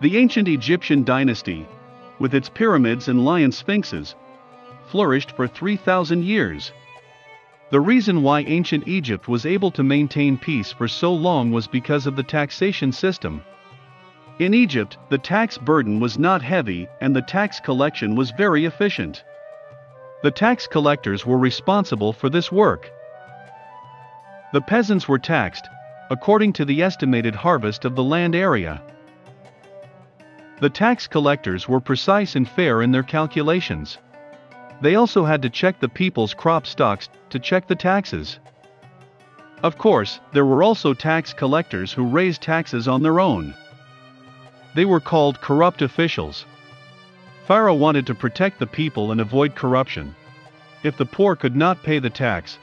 The ancient Egyptian dynasty, with its pyramids and lion sphinxes, flourished for 3,000 years. The reason why ancient Egypt was able to maintain peace for so long was because of the taxation system. In Egypt, the tax burden was not heavy and the tax collection was very efficient. The tax collectors were responsible for this work. The peasants were taxed, according to the estimated harvest of the land area. The tax collectors were precise and fair in their calculations. They also had to check the people's crop stocks to check the taxes. Of course, there were also tax collectors who raised taxes on their own. They were called corrupt officials. Pharaoh wanted to protect the people and avoid corruption. If the poor could not pay the tax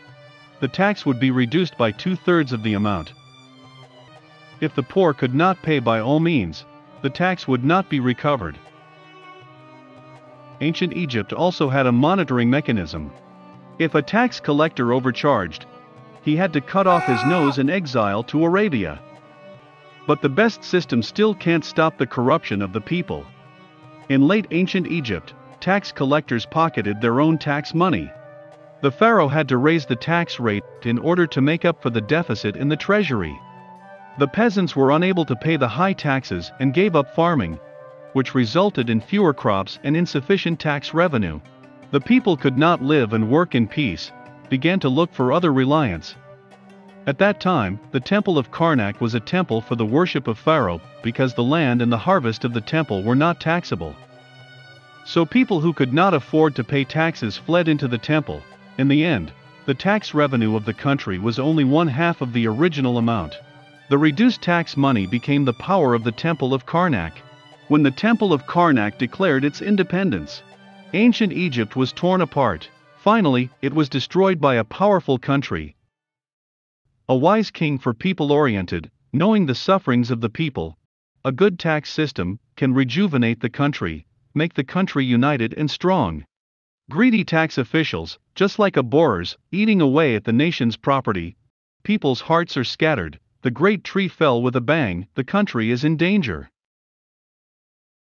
would be reduced by 2/3 of the amount. If the poor could not pay by all means, the tax would not be recovered. Ancient Egypt also had a monitoring mechanism. If a tax collector overcharged, he had to cut off his nose and exile to Arabia. But the best system still can't stop the corruption of the people. In late ancient Egypt, tax collectors pocketed their own tax money. The pharaoh had to raise the tax rate in order to make up for the deficit in the treasury. The peasants were unable to pay the high taxes and gave up farming, which resulted in fewer crops and insufficient tax revenue. The people could not live and work in peace, began to look for other reliance. At that time, the temple of Karnak was a temple for the worship of Pharaoh because the land and the harvest of the temple were not taxable. So people who could not afford to pay taxes fled into the temple. In the end, the tax revenue of the country was only 1/2 of the original amount. The reduced tax money became the power of the temple of Karnak. When the temple of Karnak declared its independence, ancient Egypt was torn apart. Finally, it was destroyed by a powerful country. A wise king for people-oriented, knowing the sufferings of the people. A good tax system can rejuvenate the country, make the country united and strong. Greedy tax officials, just like a borers, eating away at the nation's property. People's hearts are scattered, the great tree fell with a bang, the country is in danger.